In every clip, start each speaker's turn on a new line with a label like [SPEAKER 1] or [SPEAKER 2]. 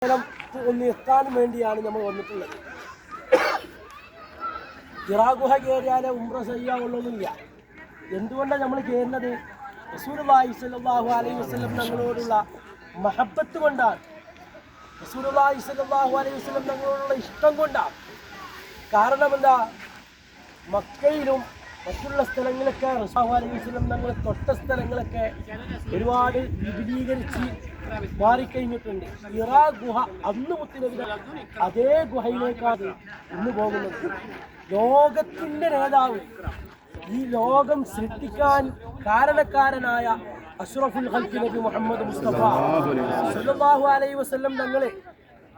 [SPEAKER 1] ഒന്ന് എത്താനും വേണ്ടിയാണ് നമ്മൾ വന്നിട്ടുള്ളത്. ഹിറാ ഗുഹ കയറിയാലേ ഉംറ ചെയ്യാവുള്ളൊന്നുമില്ല. എന്തുകൊണ്ടാണ് നമ്മൾ കയറുന്നത്? റസൂലുള്ളാഹി സ്വല്ലല്ലാഹു അലൈഹി വസല്ലം തങ്ങളോടുള്ള മഹബത്ത് കൊണ്ടാണ്. റസൂലുള്ളാഹി സ്വല്ലല്ലാഹു അലൈഹി വസല്ലം തങ്ങളോടുള്ള ഇഷ്ടം കൊണ്ടാണ്. കാരണം എന്താ? മക്കയിലും മറ്റുള്ള സ്ഥലങ്ങളൊക്കെ റസൂലുള്ളാഹി അലൈഹി വസല്ലം തങ്ങൾ തൊട്ട സ്ഥലങ്ങളൊക്കെ ഒരുപാട് വിപുലീകരിച്ച് മാറിക്കഴിഞ്ഞിട്ടുണ്ട്. ഹിറാ ഗുഹ അന്ന് മുത്തുനബി അതേ ഗുഹയിലേക്കാണ് ഇന്ന് പോകുന്നത്. ലോകത്തിൻ്റെ നേതാവ്, ഈ ലോകം സൃഷ്ടിക്കാൻ കാരണക്കാരനായ അഷ്റഫുൽ ഖൽഖ് നബി മുഹമ്മദ് മുസ്തഫ സല്ലല്ലാഹു അലൈഹി വസല്ലം തങ്ങളെ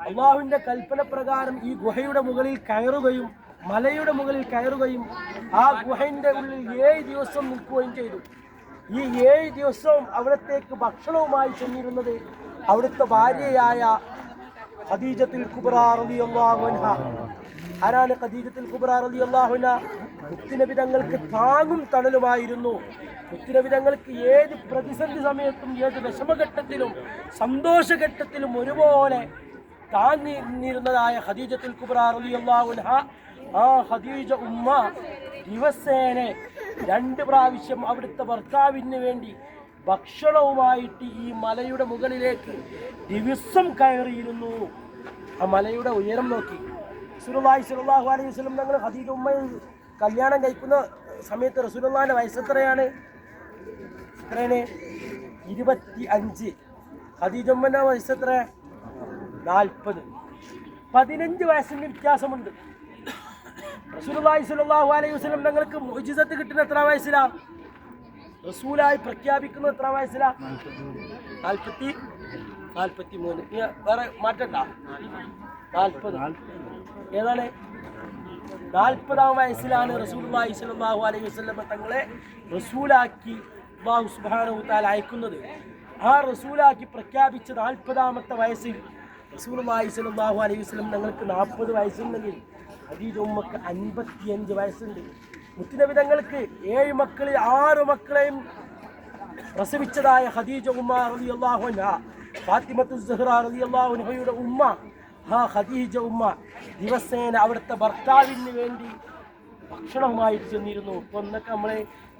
[SPEAKER 1] അള്ളാഹുവിൻ്റെ കൽപ്പന പ്രകാരം ഈ ഗുഹയുടെ മുകളിൽ കയറുകയും മലയുടെ മുകളിൽ കയറുകയും ആ ഗുഹയുടെ ഉള്ളിൽ 7 ദിവസം നിൽക്കുകയും ചെയ്തു. ഈ 7 ദിവസവും അവിടത്തേക്ക് ഭക്ഷണവുമായി ചെന്നിരുന്നത് അവിടുത്തെ ഭാര്യയായ ഖദീജത്തുൽ കുബ്ര റളിയല്ലാഹു അൻഹ. ആരാണ് ഖദീജത്തുൽ കുബ്ര റളിയല്ലാഹു അൻഹ? മുത്തുനബി തങ്ങൾക്ക് താങ്ങും തണലുമായിരുന്നു. മുത്തുനബി തങ്ങൾക്ക് ഏത് പ്രതിസന്ധി സമയത്തും, ഏത് വിഷമഘട്ടത്തിലും സന്തോഷഘട്ടത്തിലും ഒരുപോലെ താങ്ങി നിന്നിരുന്നതായ ഖദീജത്തുൽ കുബ്ര റളിയല്ലാഹു അൻഹ. ആ ഖദീജ ഉമ്മ ദിവസേന 2 പ്രാവശ്യം അവിടുത്തെ ഭർത്താവിന് വേണ്ടി ഭക്ഷണവുമായിട്ട് ഈ മലയുടെ മുകളിലേക്ക് ദിവസം കയറിയിരുന്നു. ആ മലയുടെ ഉയരം നോക്കി. റസൂലുള്ളാഹി സ്വല്ലല്ലാഹു അലൈഹി വസല്ലം തങ്ങൾ ഖദീജ ഉമ്മയെ കല്യാണം കഴിക്കുന്ന സമയത്ത് റസൂലുള്ളാഹിന്റെ വയസ്സ് എത്രയാണ്? 25. ഖദീജ ഉമ്മന്റെ വയസ്സ് എത്ര? 40. 15 വയസ്സിന്റെ വ്യത്യാസമുണ്ട്. റസൂലുള്ളാഹി സ്വല്ലല്ലാഹു അലൈഹി വസല്ലം തങ്ങൾക്ക് മുഅ്ജിസത്ത് കിട്ടുന്ന എത്ര വയസ്സിലാ? റസൂലായി പ്രഖ്യാപിക്കുന്ന എത്ര വയസ്സിലാ? 43. വേറെ മാറ്റണ്ട. 40. ഏതാണ്? 40-ാം വയസ്സിലാണ് റസൂലുള്ളാഹി സ്വല്ലല്ലാഹു അലൈഹി വസല്ലം തങ്ങളെ റസൂലാക്കി അല്ലാഹു സുബ്ഹാനഹു വ തആല അയക്കുന്നത്. ആ റസൂലാക്കി പ്രഖ്യാപിച്ച 40-ാമത്തെ വയസ്സിൽ റസൂലുള്ളാഹി സ്വല്ലല്ലാഹു അലൈഹി വസല്ലം തങ്ങൾക്ക് 40 വയസ്സുണ്ടെങ്കിൽ ഖദീജ ഉമ്മക്ക് 55 വയസ്സുണ്ട്. മുത്തുനബി തങ്ങൾക്ക് 7 മക്കളിൽ 6 മക്കളെയും പ്രസവിച്ചതായ ഖദീജ ഉമ്മ റളിയല്ലാഹു അൻഹ, ഫാത്തിമത്തു സുഹ്റ റളിയല്ലാഹു അൻഹയുടെ ഉമ്മ, ആ ഖദീജ ഉമ്മ ദിവസേന അവിടുത്തെ ഭർത്താവിന് വേണ്ടി ഭക്ഷണവുമായിട്ട് ചെന്നിരുന്നു. ഇപ്പൊ ഒന്നൊക്കെ നമ്മളെ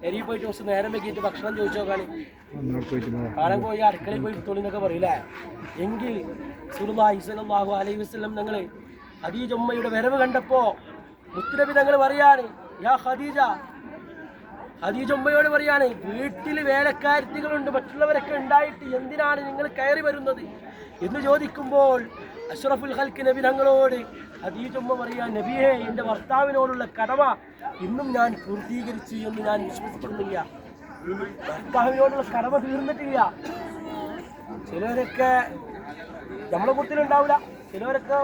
[SPEAKER 1] എരിയിൽ പോയിട്ട് കുറച്ച് നേരം വെക്കിയിട്ട് ഭക്ഷണം ചോദിച്ചോ കാണാൻ പോയി അടുക്കളയിൽ പോയി തൊളിന്നൊക്കെ പറയില്ലേ. എങ്കിൽ റസൂലുള്ളാഹി സ്വല്ലല്ലാഹു അലൈഹി വസല്ലം തങ്ങൾ ഖദീജ ഉമ്മയുടെ വരവ് കണ്ടപ്പോ മുത്തുനബി തങ്ങൾ പറയാണ്, യാ ഖദീജ, ഖദീജ ഉമ്മയോട് പറയാണ്, വീട്ടിൽ വേലക്കാരത്തികളുണ്ട്, മറ്റുള്ളവരൊക്കെ ഉണ്ടായിട്ട് എന്തിനാണ് നിങ്ങൾ കയറി വരുന്നത് എന്ന് ചോദിക്കുമ്പോൾ അഷ്റഫുൽ ഖൽഖ് നബി തങ്ങളോട് ഖദീജ ഉമ്മ പറയാൻ, നബിയെ, എൻ്റെ ഭർത്താവിനോടുള്ള കടമ ഇന്നും ഞാൻ പൂർത്തീകരിച്ചു എന്ന് ഞാൻ വിശ്വസിക്കുന്നില്ല. ഭർത്താവിനോടുള്ള കടമ തീർന്നിട്ടില്ല. ചിലവരൊക്കെ നമ്മളെ കൂട്ടത്തിലുണ്ടാവില്ല. ചിലവരൊക്കെ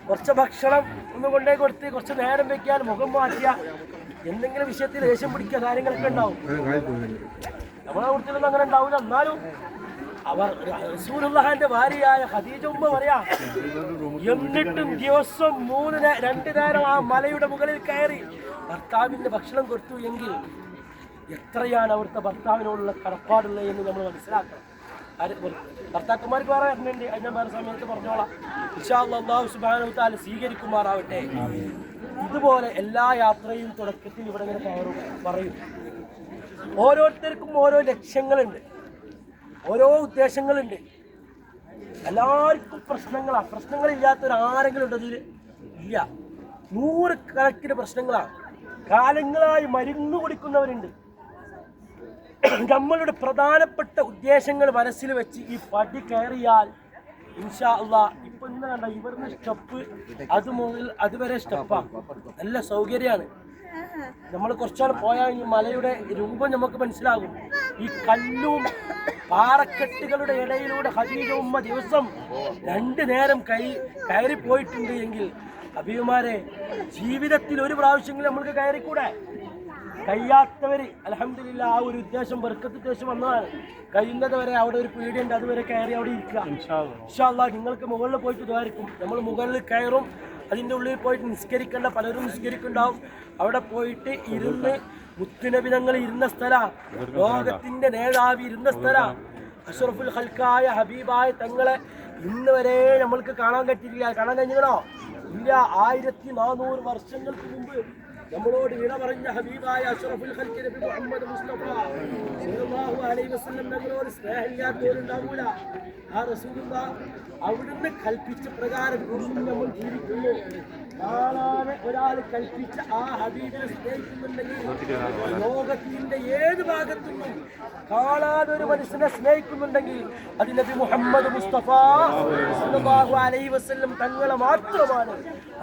[SPEAKER 1] കുറച്ച് ഭക്ഷണം ഒന്ന് കൊണ്ടേ കൊടുത്ത് കുറച്ച് നേരം വെക്കാൻ മുഖം മാറ്റിയ എന്തെങ്കിലും വിഷയത്തിൽ ദേഷ്യം പിടിക്കുക കാര്യങ്ങളൊക്കെ ഉണ്ടാവും. നമ്മളെ കൂട്ടത്തിലൊന്നും അങ്ങനെ ഉണ്ടാവില്ല. എന്നാലും അവർ റസൂലുള്ളാഹിന്റെ ഭാര്യയായ ഖദീജ ഉമ്മ പറയാ, എന്നിട്ടും ദിവസം 2 നേരം ആ മലയുടെ മുകളിൽ കയറി ഭർത്താവിന്റെ ഭക്ഷണം കൊടുത്തു എങ്കിൽ എത്രയാണ് അവിടുത്തെ ഭർത്താവിനോടുള്ള കടപ്പാടുള്ളത് എന്ന് നമ്മൾ മനസ്സിലാക്കണം. ഭർത്താക്കന്മാർക്ക് വേറെ വരുന്നുണ്ട്, അതിനെ വേറെ സമയത്ത് പറഞ്ഞോളാം. ഇൻഷാ അല്ലാഹ് അല്ലാഹു സുബ്ഹാനഹു വ തആല സ്വീകരിക്കുമാറാവട്ടെ. ഇതുപോലെ എല്ലാ യാത്രയും തുടക്കത്തിൽ ഇവിടെ ഇങ്ങനെ പറയും. ഓരോരുത്തർക്കും ഓരോ ലക്ഷ്യങ്ങളുണ്ട്, ഓരോ ഉദ്ദേശങ്ങളുണ്ട്. എല്ലാവർക്കും പ്രശ്നങ്ങളാണ്. പ്രശ്നങ്ങളില്ലാത്തൊരാരെങ്കിലും ഉണ്ടതിൽ ഇല്ല. 100 കണക്കിന് പ്രശ്നങ്ങളാണ്. കാലങ്ങളായി മരുന്ന് കുടിക്കുന്നവരുണ്ട്. നമ്മളുടെ പ്രധാനപ്പെട്ട ഉദ്ദേശങ്ങൾ മനസ്സിൽ വെച്ച് ഈ പടി കയറിയാൽ ഇൻഷാ അല്ലാഹ്, ഇപ്പൊ ഇന്ന് കണ്ട ഇവിടുന്ന് സ്റ്റെപ്പ് അത് മുതൽ അതുവരെ സ്റ്റെപ്പാണ്. നല്ല സൗകര്യമാണ്. നമ്മൾ കുറച്ചാൾ പോയാൽ ഈ മലയുടെ രൂപം നമുക്ക് മനസ്സിലാകും. ഈ കല്ലും പാറക്കെട്ടുകളുടെ ഇടയിലൂടെ ഖദീജ ഉമ്മ ദിവസം 2 നേരം കയറി പോയിട്ടുണ്ട് എങ്കിൽ അബിമാരെ, ജീവിതത്തിൽ ഒരു പ്രാവശ്യമെങ്കിലും നമ്മൾക്ക് കയറിക്കൂടെ? കഴിയാത്തവർ അൽഹംദുലില്ലാഹ്, ആ ഒരു ഉദ്ദേശം ബർക്കത്ത് ഉദ്ദേശം വന്നതാണ്. കഴിയുന്നത് വരെ അവിടെ ഒരു പീടിയുണ്ട്, അതുവരെ കയറി അവിടെ ഇരിക്കുക. ഇൻഷാ അല്ലാഹ് നിങ്ങൾക്ക് മുകളിൽ പോയിട്ട് ഇതായിരിക്കും. നമ്മൾ മുകളിൽ കയറും, അതിൻ്റെ ഉള്ളിൽ പോയിട്ട് നിസ്കരിക്കേണ്ട പലരും നിസ്കരിക്കുന്നുണ്ടാവും. അവിടെ പോയിട്ട് ഇരുന്ന് മുത്തുനബി തങ്ങൾ ഇരുന്ന സ്ഥലം, ലോകത്തിൻ്റെ നേതാവ് ഇരുന്ന സ്ഥലം, അഷ്റഫുൽ ഖൽഖായ ഹബീബായ തങ്ങളെ ഇന്ന് വരെ നമ്മൾക്ക് കാണാൻ പറ്റിയിട്ടില്ല. കാണാൻ കഴിഞ്ഞോ? ഇല്ല. 1400 വർഷങ്ങൾക്ക് മുമ്പ് നമ്മളോട് വിട പറഞ്ഞ ഹബീബായ അഷ്റഫുൽ ഖൽഖ് നബി മുഹമ്മദ് മുസ്തഫ സല്ലല്ലാഹു അലൈഹി വസല്ലം നമ്മളോട് സ്നേഹമില്ലാത്തവരുണ്ടാവൂല. ആ റസൂലുള്ളാഹ് അവിടുന്ന് കൽപ്പിച്ച പ്രകാരം നമ്മൾ ജീവിക്കുന്നു. കാണാതെ ഒരാൾ കൽപ്പിച്ച ആ ഹബീബിനെ സ്നേഹിക്കുന്നുണ്ടെങ്കിൽ ലോകത്തിന്റെ ഏത് ഭാഗത്തുനിന്നും കാണാതെ ഒരു മനുഷ്യനെ സ്നേഹിക്കുന്നുണ്ടെങ്കിൽ അത് നബി മുഹമ്മദ് മുസ്തഫ സല്ലല്ലാഹു അലൈഹി വസല്ലം തങ്ങളെ മാത്രമാണ്.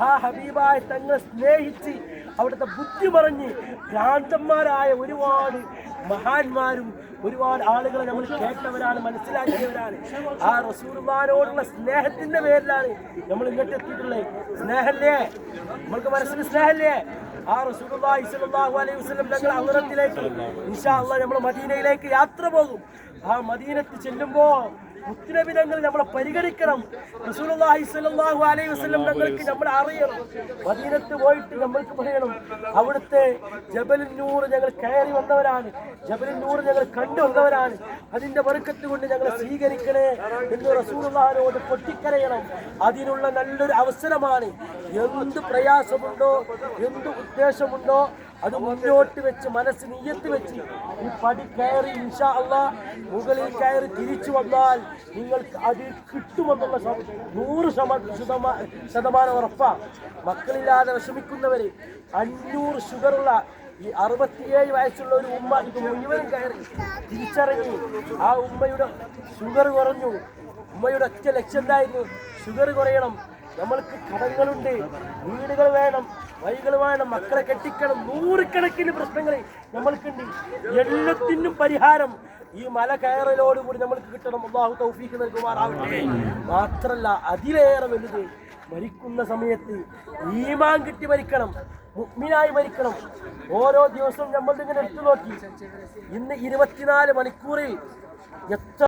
[SPEAKER 1] ആ ഹബീബായ തങ്ങളെ സ്നേഹിച്ച് അവിടുത്തെ ബുദ്ധി പറഞ്ഞ് ഭ്രാന്തന്മാരായ ഒരുപാട് മഹാന്മാരും ഒരുപാട് ആളുകളെ നമ്മൾ കേട്ടവരാണ്, മനസ്സിലാക്കിയവരാണ്. ആ റസൂലുള്ളാഹിനോടുള്ള സ്നേഹത്തിന്റെ പേരിലാണ് നമ്മൾ ഇങ്ങോട്ട് എത്തിയിട്ടുള്ളത്. സ്നേഹല്ലേ നമ്മൾക്ക് മനസ്സിന്? സ്നേഹല്ലേ? ആ റസൂലുള്ളാഹി സ്വല്ലല്ലാഹു അലൈഹി വസല്ലം തങ്ങൾ അവിടത്തിലേക്ക് ഇൻഷാ അല്ലാഹ് നമ്മൾ മദീനയിലേക്ക് യാത്ര പോകും. ആ മദീനത്ത് ചെല്ലുമ്പോൾ മുത്തുനബി തങ്ങൾ നമ്മളെ പരിഗണിക്കണം. റസൂലുള്ളാഹി സ്വല്ലല്ലാഹു അലൈഹി വസല്ലം തങ്ങൾക്ക് നമ്മൾ അറിയണം. മദീനത്ത് പോയിട്ട് നമ്മൾക്ക് പറയണം, അവിടുത്തെ ജബലുൻ നൂർ ഞങ്ങൾ കയറി വന്നവരാണ്, ജബലുൻ നൂർ ഞങ്ങൾ കണ്ടു വന്നവരാണ്, അതിന്റെ ബർക്കത്ത് കൊണ്ട് ഞങ്ങളെ സ്വീകരിക്കണേ എന്ന് റസൂലുള്ളാഹിനോട് പൊട്ടിക്കരയണം. അതിനുള്ള നല്ലൊരു അവസരമാണ്. എന്ത് പ്രയാസമുണ്ടോ, എന്ത് ഉദ്ദേശമുണ്ടോ അത് മുന്നോട്ട് വെച്ച് മനസ്സ് നിയ്യത്ത് വെച്ച് ഈ പടി കയറി ഇൻഷാ അല്ലാഹ് മുകളിൽ കയറി തിരിച്ചു വന്നാൽ നിങ്ങൾക്ക് അത് കിട്ടുമെന്നുള്ള 100% ഉറപ്പാ. മക്കളില്ലാതെ വിഷമിക്കുന്നവര്, 500 ഷുഗറുള്ള ഈ 67 വയസ്സുള്ള ഒരു ഉമ്മ ഇത് മുഴുവനും കയറി തിരിച്ചറിഞ്ഞു. ആ ഉമ്മയുടെ ഷുഗർ കുറഞ്ഞു. ഉമ്മയുടെ ഒറ്റ ലക്ഷ്യം എന്തായിരുന്നു? ഷുഗർ കുറയണം. നമ്മൾക്ക് കടങ്ങളുണ്ട്, വീടുകൾ വേണം, വഴികൾ വേണം, മക്കളെ കെട്ടിക്കണം, 100 കണക്കിന് പ്രശ്നങ്ങൾ നമ്മൾക്കുണ്ട്. എല്ലാത്തിനും പരിഹാരം ഈ മല കയറലോടുകൂടി നമ്മൾക്ക് കിട്ടണം. അല്ലാഹു തൗഫീഖ് നൽകുമാറാവട്ടെ. മാത്രല്ല അതിലേറെ വലുത് മരിക്കുന്ന സമയത്ത് ഈമാൻ കിട്ടി മരിക്കണം, മുഅ്മിനായി മരിക്കണം. ഓരോ ദിവസവും നമ്മൾ ഇങ്ങനെ എടുത്തു നോക്കി, ഇന്ന് 24 മണിക്കൂറിൽ എത്ര